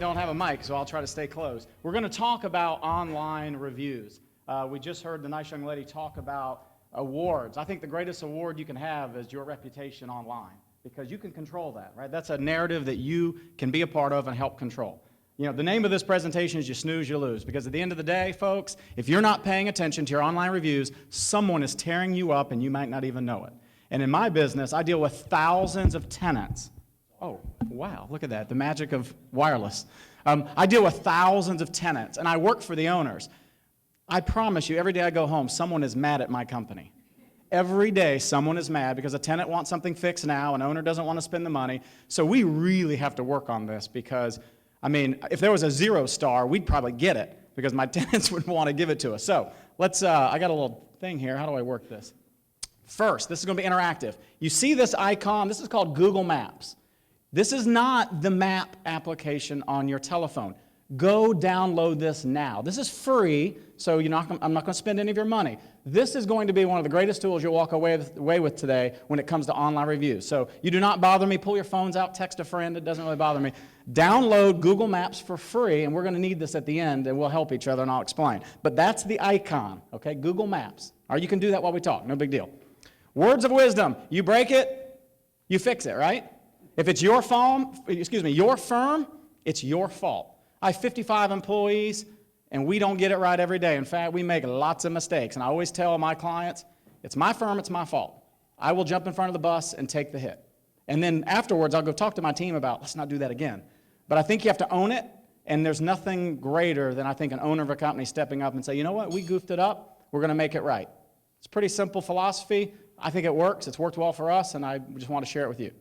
don't have a mic, so I'll try to stay close. We're going to talk about online reviews. We just heard the nice young lady talk about awards. I think the greatest award you can have is your reputation online, because you can control that, right? That's a narrative that you can be a part of and help control. You know, the name of this presentation is You Snooze, You Lose, because at the end of the day, folks, if you're not paying attention to your online reviews, someone is tearing you up and you might not even know it. And in my business, I deal with thousands of tenants. Oh, wow, look at that, the magic of wireless. I deal with thousands of tenants, and I work for the owners. I promise you, every day I go home, someone is mad at my company. Every day, someone is mad because a tenant wants something fixed now, an owner doesn't want to spend the money. So we really have to work on this because, I mean, if there was a 0 star, we'd probably get it because my tenants would want to give it to us. So let's, I got a little thing here. How do I work this? First, this is going to be interactive. You see this icon? This is called Google Maps. This is not the map application on your telephone. Go download this now. This is free, so I'm not going to spend any of your money. This is going to be one of the greatest tools you'll walk away with today when it comes to online reviews. So you do not bother me. Pull your phones out, text a friend. It doesn't really bother me. Download Google Maps for free, and we're going to need this at the end, and we'll help each other, and I'll explain. But that's the icon, okay? Google Maps. Or you can do that while we talk. No big deal. Words of wisdom. You break it, you fix it, right? If it's your firm, it's your fault. I have 55 employees, and we don't get it right every day. In fact, we make lots of mistakes. And I always tell my clients, it's my firm, it's my fault. I will jump in front of the bus and take the hit. And then afterwards, I'll go talk to my team about, let's not do that again. But I think you have to own it, and there's nothing greater than I think an owner of a company stepping up and say, you know what, we goofed it up, we're going to make it right. It's a pretty simple philosophy. I think it works. It's worked well for us, and I just want to share it with you.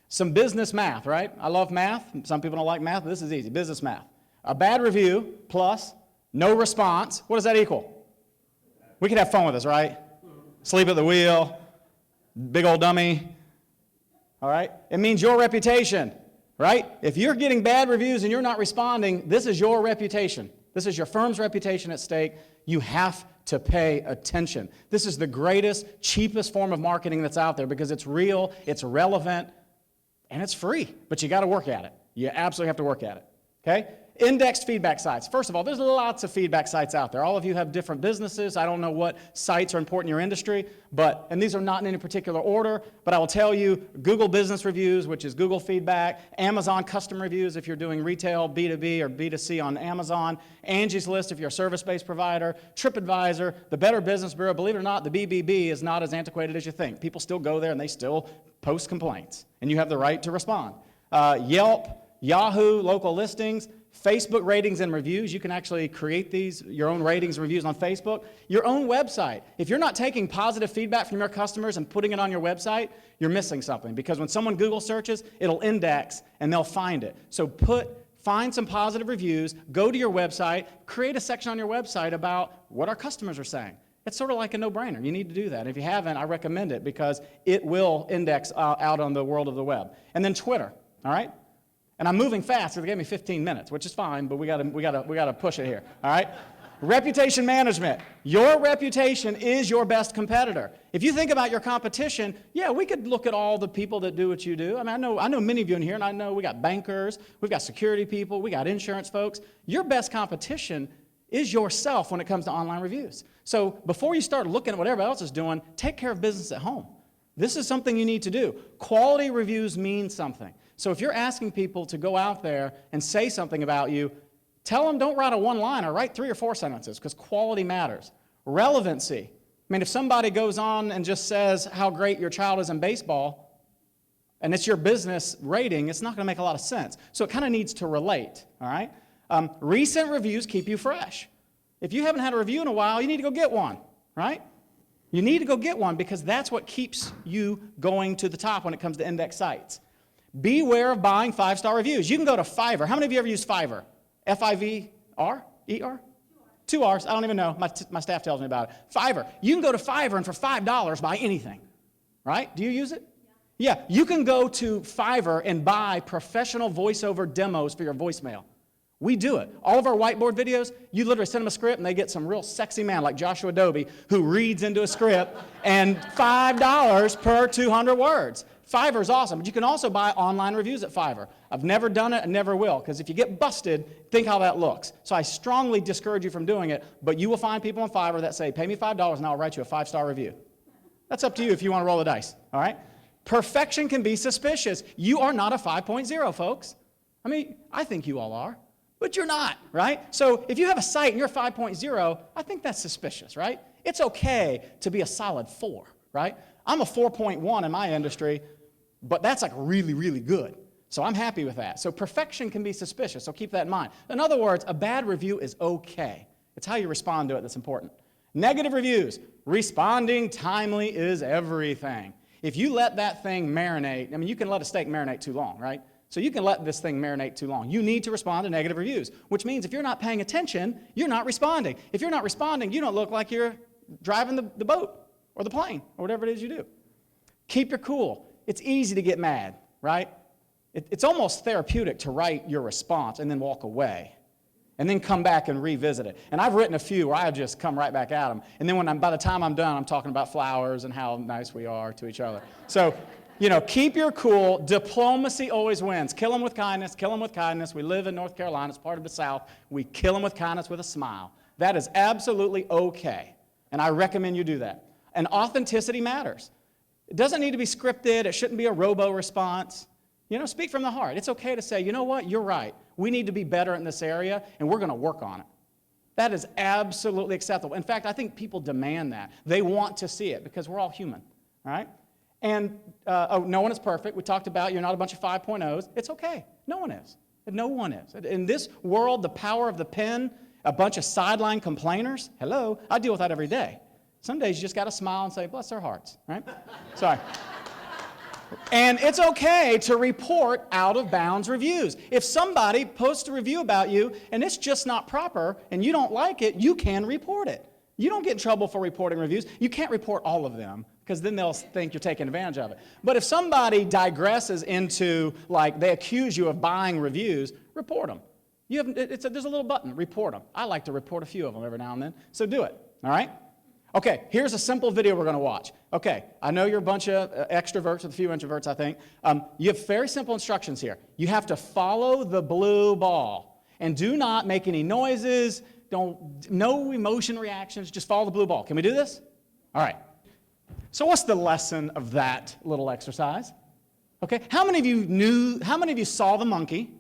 Some business math, right? I love math. Some people don't like math, but this is easy. Business math. A bad review plus no response. What does that equal? We could have fun with this, right? Sleep at the wheel, big old dummy. All right? It means your reputation, right? If you're getting bad reviews and you're not responding, this is your reputation. This is your firm's reputation at stake. You have to pay attention. This is the greatest, cheapest form of marketing that's out there because it's real, it's relevant, and it's free, but you got to work at it. You absolutely have to work at it, okay? Indexed feedback sites. First of all, there's lots of feedback sites out there. All of you have different businesses. I don't know what sites are important in your industry, and these are not in any particular order, but I will tell you Google Business Reviews, which is Google feedback, Amazon Custom Reviews if you're doing retail, B2B or B2C on Amazon, Angie's List if you're a service-based provider, TripAdvisor, the Better Business Bureau. Believe it or not, the BBB is not as antiquated as you think. People still go there and they still post complaints, and you have the right to respond. Yelp, Yahoo, local listings, Facebook ratings and reviews. You can actually create your own ratings and reviews on Facebook. Your own website. If you're not taking positive feedback from your customers and putting it on your website, you're missing something, because when someone Google searches, it'll index and they'll find it. So find some positive reviews, go to your website, create a section on your website about what our customers are saying. It's sort of like a no-brainer. You need to do that. If you haven't, I recommend it because it will index out on the world of the web. And then Twitter, all right? And I'm moving fast, so they gave me 15 minutes, which is fine, but we gotta push it here, all right? Reputation management. Your reputation is your best competitor. If you think about your competition, yeah, we could look at all the people that do what you do. I mean, I know many of you in here, and I know we got bankers, we've got security people, we got insurance folks. Your best competition is yourself when it comes to online reviews. So before you start looking at what everybody else is doing, take care of business at home. This is something you need to do. Quality reviews mean something. So if you're asking people to go out there and say something about you, tell them don't write a one-liner, write 3 or 4 sentences, because quality matters. Relevancy. I mean, if somebody goes on and just says how great your child is in baseball, and it's your business rating, it's not going to make a lot of sense. So it kind of needs to relate, all right? Recent reviews keep you fresh. If you haven't had a review in a while, you need to go get one, right? You need to go get one because that's what keeps you going to the top when it comes to index sites. Beware of buying 5-star reviews. You can go to Fiverr. How many of you ever use Fiverr? F-I-V-R? E-R? 2 R's. I don't even know. My staff tells me about it. Fiverr. You can go to Fiverr and for $5 buy anything, right? Do you use it? Yeah. You can go to Fiverr and buy professional voiceover demos for your voicemail. We do it. All of our whiteboard videos, you literally send them a script and they get some real sexy man like Joshua Adobe who reads into a script and $5 per 200 words. Fiverr is awesome, but you can also buy online reviews at Fiverr. I've never done it and never will, because if you get busted, think how that looks. So I strongly discourage you from doing it, but you will find people on Fiverr that say, pay me $5 and I'll write you a 5-star review. That's up to you if you want to roll the dice, all right? Perfection can be suspicious. You are not a 5.0, folks. I mean, I think you all are, but you're not, right? So if you have a site and you're 5.0, I think that's suspicious, right? It's okay to be a solid 4, right? I'm a 4.1 in my industry, but that's like really, really good. So I'm happy with that. So perfection can be suspicious, so keep that in mind. In other words, a bad review is okay. It's how you respond to it that's important. Negative reviews. Responding timely is everything. If you let that thing marinate, I mean, you can let a steak marinate too long, right? So you can let this thing marinate too long. You need to respond to negative reviews, which means if you're not paying attention, you're not responding. If you're not responding, you don't look like you're driving the boat or the plane or whatever it is you do. Keep your cool. It's easy to get mad, right? It's almost therapeutic to write your response and then walk away and then come back and revisit it. And I've written a few where I just come right back at them. And then by the time I'm done, I'm talking about flowers and how nice we are to each other. So, keep your cool. Diplomacy always wins. Kill them with kindness. Kill them with kindness. We live in North Carolina. It's part of the South. We kill them with kindness with a smile. That is absolutely okay. And I recommend you do that. And authenticity matters. It doesn't need to be scripted. It shouldn't be a robo-response. Speak from the heart. It's okay to say, you know what, you're right. We need to be better in this area, and we're going to work on it. That is absolutely acceptable. In fact, I think people demand that. They want to see it because we're all human, all right? And no one is perfect. We talked about you're not a bunch of 5.0s. It's okay. No one is. No one is. In this world, the power of the pen, a bunch of sideline complainers, hello, I deal with that every day. Some days you just got to smile and say, bless their hearts, right? Sorry. And it's okay to report out-of-bounds reviews. If somebody posts a review about you and it's just not proper and you don't like it, you can report it. You don't get in trouble for reporting reviews. You can't report all of them because then they'll think you're taking advantage of it. But if somebody digresses into, like, they accuse you of buying reviews, report them. There's a little button, report them. I like to report a few of them every now and then, so do it, all right? Okay, here's a simple video we're going to watch. Okay, I know you're a bunch of extroverts with a few introverts, I think. You have very simple instructions here. You have to follow the blue ball. And do not make any noises. No emotion reactions. Just follow the blue ball. Can we do this? All right. So what's the lesson of that little exercise? Okay, how many of you saw the monkey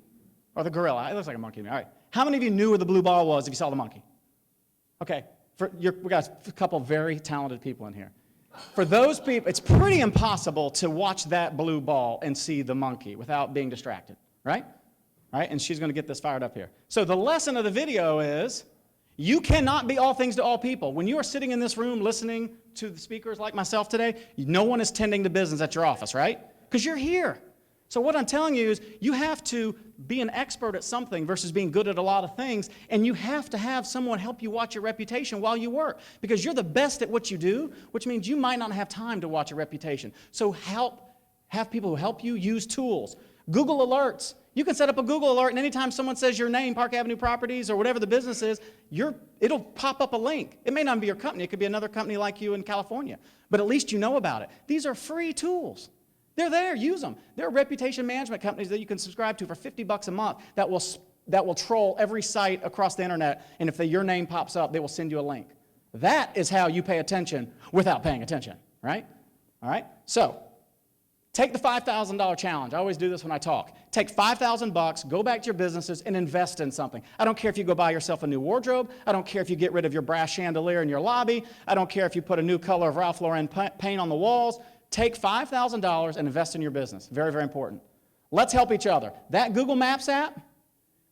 or the gorilla? It looks like a monkey to me. All right. How many of you knew where the blue ball was if you saw the monkey? Okay. We got a couple very talented people in here. For those people, it's pretty impossible to watch that blue ball and see the monkey without being distracted, right? Right? And she's going to get this fired up here. So the lesson of the video is you cannot be all things to all people. When you are sitting in this room listening to the speakers like myself today, no one is tending to business at your office, right? Because you're here. So what I'm telling you is you have to be an expert at something versus being good at a lot of things, and you have to have someone help you watch your reputation while you work because you're the best at what you do, which means you might not have time to watch your reputation. So have people who help you use tools. Google Alerts. You can set up a Google alert, and anytime someone says your name, Park Avenue Properties, or whatever the business is, it'll pop up a link. It may not be your company. It could be another company like you in California, but at least you know about it. These are free tools. They're there. Use them. There are reputation management companies that you can subscribe to for $50 a month that will troll every site across the internet, and if your name pops up, they will send you a link. That is how you pay attention without paying attention, right? All right? So, take the $5,000 challenge. I always do this when I talk. Take $5,000, go back to your businesses, and invest in something. I don't care if you go buy yourself a new wardrobe. I don't care if you get rid of your brass chandelier in your lobby. I don't care if you put a new color of Ralph Lauren paint on the walls. Take $5,000 and invest in your business. Very, very important. Let's help each other. That Google Maps app,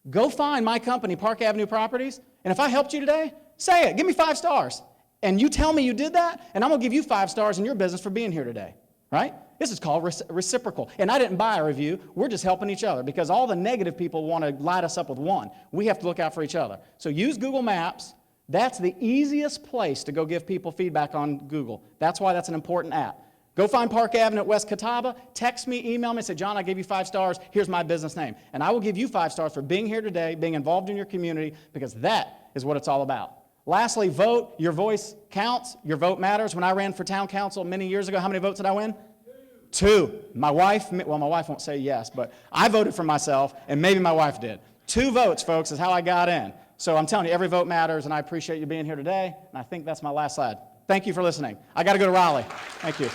go find my company, Park Avenue Properties, and if I helped you today, say it. Give me 5 stars. And you tell me you did that, and I'm going to give you 5 stars in your business for being here today. Right? This is called reciprocal. And I didn't buy a review. We're just helping each other because all the negative people want to light us up with one. We have to look out for each other. So use Google Maps. That's the easiest place to go give people feedback on Google. That's why that's an important app. Go find Park Avenue at West Catawba, text me, email me, say, John, I gave you 5 stars, here's my business name. And I will give you 5 stars for being here today, being involved in your community, because that is what it's all about. Lastly, vote. Your voice counts. Your vote matters. When I ran for town council many years ago, how many votes did I win? Two. My wife won't say yes, but I voted for myself, and maybe my wife did. 2 votes, folks, is how I got in. So I'm telling you, every vote matters, and I appreciate you being here today, and I think that's my last slide. Thank you for listening. I got to go to Raleigh. Thank you.